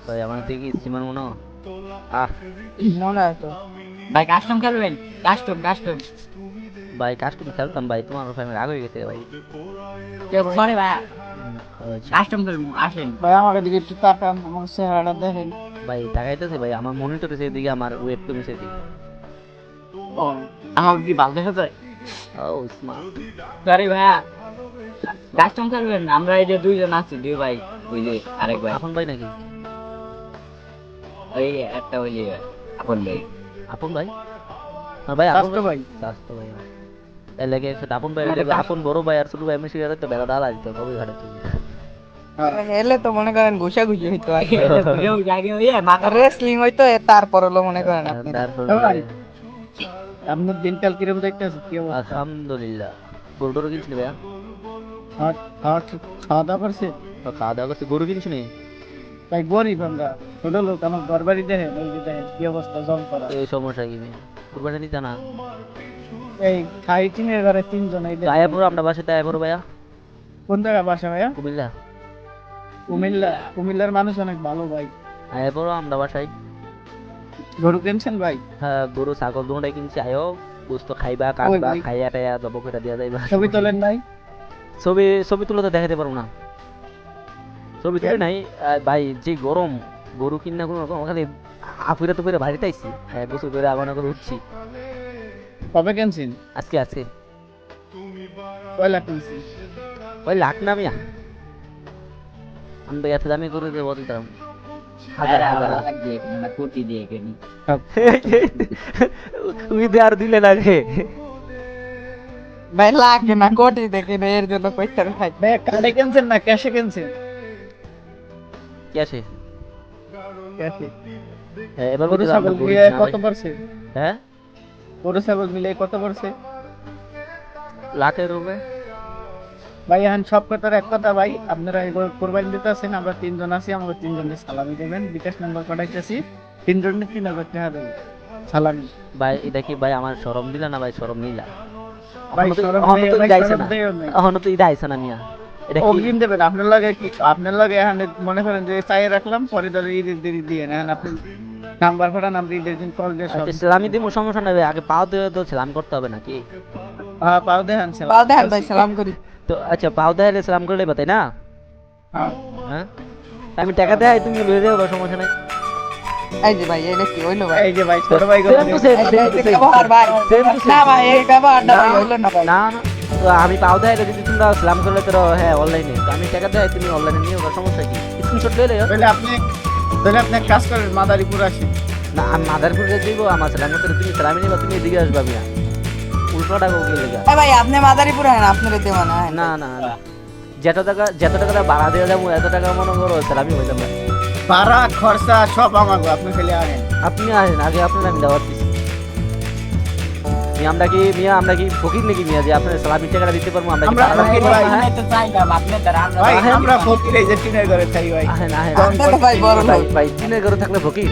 ভাই আমার থেকে স্টিমার মনে হয়। মনে হয় তো ভাই কাস্টম খেলবেন কাস্টম ভাই কাস্টম খেলতাম ভাই, তোমার ফ্যামিলি রাগ হয়ে গেছে ভাই। কেউ সরি ভাই আচ্ছা। কাস্টম খেলবো আসেন ভাই আমাকে দিকে একটু তাকান আমার চেহারাটা দেখেন ভাই তাকাইতেছে ভাই, আমার মনিটরে সেদিকে, আমার ওয়েব কমে সেদিকে। ও আমাকে কি ভালো দেখা যায় ও স্মার্ট। সরি ভাইয়া কাস্টম খেলবেন আমরা এই যে দুইজন আছি দুই ভাই ওই যে আরেক ভাই আপন ভাই নাকি? ওই একটা ওই যে আপন ভাই আপন ভাই? আর ভাই আপন স্বাস্থ্য ভাই স্বাস্থ্য ভাই। এর লাগে একসাথে আপন ভাই, আপন বড় ভাই আর ছোট ভাই মিশে গেলে তো বেড়া ডালা দিত কবে ঘাটে তুমি। এলে তো মনে করেন ঘুষাঘুষি হইতো আগে আগে ওই মাথা রেসলিং হইতো তারপর হলো মনে করেন আপনি তারপর আপনার দিনকাল কিরকম দেখতেছে কি অবস্থা আলহামদুলিল্লাহ। গরুটরু কিনছি নি ভাইয়া? খাওয়া দাওয়া করছে খাওয়া দাওয়া করছি। গরু কিনছি নি? ভাই গরিব আমরা ছোট লোক আমার ঘর বাড়ি দেখেন ওই যে দেখেন কি অবস্থা জল করা এই সমস্যা কি নেই, কুরবানি দিতা না? এই খাই টিনের ঘরে তিনজন এই আয়াপুর আমরা বাসাতে আয়াপুর ভাইয়া। কোন জায়গায় বাসা ভাইয়া কুমিল্লা। কুমিল্লার মানুষ অনেক ভালো ভাই আয়াপুর আমরা বাসাই। গরু কিনছেন ভাই হ্যাঁ গরু ছাগল দুটাই কিনছি। আয়ো গোস্ত খাইবা কাটবা ভাই। খাইয়া টাইয়া দব করে দিয়া যাইবা। ছবি তোলেন ভাই ছবি ছবি তুলে তো দেখাতে পারবো না, ছবি তুলে নাই। ভাই যে গরম, গরু কিনা কোনো রকম খালি আফুরা তো করে বাড়িতে আইছি, গোসল করে আগুন করে উঠছি। কবে কিনছেন আজকে আজকে কয় লাখ কিনছেন ওই লাখ না মিয়া, আমি তো এত দামি করে দেবো দিতাম। হাজার হাজার কোটি দিয়ে কিনি তুমি তো আর দিলে না রে। ভাই লাগে না কোটি দেখে এর জন্য কইতে ভাই ভাই কার্ডে কিনছেন না ক্যাশে কিনছেন কি আছে? ক্যাশে এবার গরু বলতে ছাগল আমরা গরিব মিলিয়ে না কত ভাই। পড়ছে হ্যাঁ গরু ছাগল মিলিয়ে কত পড়ছে লাখের উপরে। ভাই এখন সব কথার এক কথা ভাই আপনারা এবার কোরবানি দিতে আছেন আমরা তিনজন আছি আমাকে তিনজনের সালামি দেবেন বিকাশ নাম্বার পাঠাইতেছি তিনজনের 3,000 টাকা দেবেন সালামি ভাই এটা কি ভাই আমার শরম দিলা না ভাই? শরম নিলা? ভাই শরম নেই, ভাই, শরম দেও নাই। এখনো তো ঈদ আইছে না মিয়া, এটা কি? অগ্রিম দেবেন আপনার লাগে কি আপনার লাগে এখন মনে করেন যে চাই রাখলাম পরে ধরে ঈদের দেরি দিয়ে না আপনি নাম্বার পাঠান আমরা ঈদের দিন কল দিয়ে সব সালামি দিব, সমস্যা নাই ভাই। আগে পাও দিয়ে তো সালাম করতে হবে নাকি? হ্যাঁ পাও দেন পাও দেন ভাই সালাম করি তো আচ্ছা পাও দিয়ে সালাম করলে বাতাই না? হ্যাঁ হ্যাঁ আমি টাকা দেয় তুমি লয়ে যাও, সমস্যা নাই। এই যে ভাই এটা কি হইলো ভাই এই যে ভাই ছোট ভাই গো ব্যবহার ভাই না ভাই এই ব্যবহারটা ভাই হইলো না ভাই না না, তো আমি পাও দেয় যদি তোমরা সালাম করলে তো হ্যাঁ অনলাইনে, তো আমি টাকা দেয় তুমি অনলাইনে নিও, সমস্যা কি? স্ক্রিনশট লয়ে লও। তাহলে আপনি এক কাজ করেন মাদারীপুর আসেন না আমি মাদারপুরে দিব, আমার সালাম করতে তুমি সালামি নিবা, তুমি এদিকে আসবা মিয়া, উল্টোটা কোকি লেগা। এ ভাই আপনি মাদারীপুর আছেন আপনারে দেওয়া না না না না, যত টাকা ভাড়া দেওয়া যাবো এত টাকা মনে করো সালামি হইতাম না। ভাড়া খরচা সব আমাকে আপনি খালি আনেন আপনি আসেন আগে, আপনার আমি দাওয়াত দিচ্ছি। আমরা কি ফকির নাকি মিয়া যে আপনার সালামি টাকাটা দিতে পারবো? আমরা কি আমরা ভাড়া ফকির দিতে পারবো ভাই। না? হ্যাঁ? ভাই আমরা ফকির এই যে টিনের ঘরে থাকি ভাই আহেন আহেন আপনারা ভাই বড় ভাই লোক। ভাই টিনের ঘরে থাকলে ফকির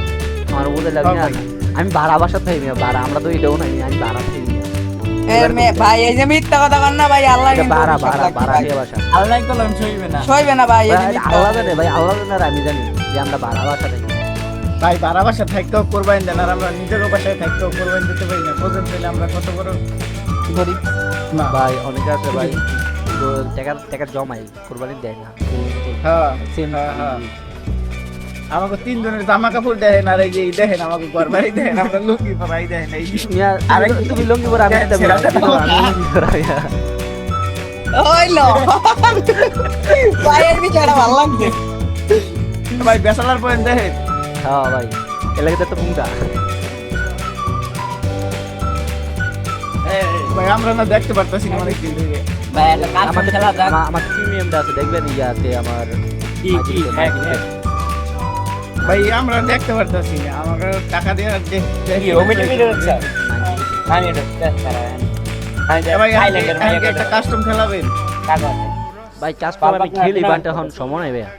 আমার বলে লাগে না। ভাই। আমি ভাড়া বাসা থাকি মিয়া, ভাড়া আমরা তো এটাও নাই, আমি ভাড়া থাকি মিয়া। ভাই এই যে মিথ্যা কথা কন না ভাই আল্লাহ এটা কিন্তু ভাড়া অভিশাপ ভাড়া লাগবে ভাড়া ভাই। দিয়ে বাসা। আল্লাহ কলম সইবে না ভাই এই যে ভাই, মিথ্যা আল্লাহ জানে ভাই, আল্লাহ জানে আর আমি জানি যে আমরা ভাড়া বাসা থাকি। ভাই ভাড়া বাসা থাকতেও কোরবানি দেন আর আমরা নিজের বাসায় থাকতেও কোরবানি দিতে পারি না বোঝেন তাহলে আমরা কত বড় গরিব না ভাই অনেকে আছে ভাই তো টাকা জমাই কোরবানি দেয় না। হ্যাঁ Same. হ্যাঁ, হ্যাঁ। আমাকে তিনজনের জামা কাপড় দেখেন আর এই যে এই দেখেন আমাকে ঘর বাড়ি দেখেন আমরা লুকি পরাই দেখেন এই মিয়া, তুমি লঙ্গি পরে আমি দিতে পারি না। আমি লুঙ্গি পরা, মিয়া। হইলো ভাইয়ের বিচারটা ভালো লাগছে ভাই বেসালার পয়েন্ট দেখেন হ্যাঁ ভাই এলাকাতে তো পুঙ্গা। ভাই আমরা না দেখতে পারতাছি না অনেক দিন থেকে আমার প্রিমিয়ামটা আছে দেখবেন ইয়াতে আমার ভাই আমরা দেখতে পারতাছি না আমাকে টাকা দিয়ে ভাই একটা কাস্টম খেলাবেন ভাই চাষ করে আমি খেলি বাট এখন সময় নাই ভাইয়া।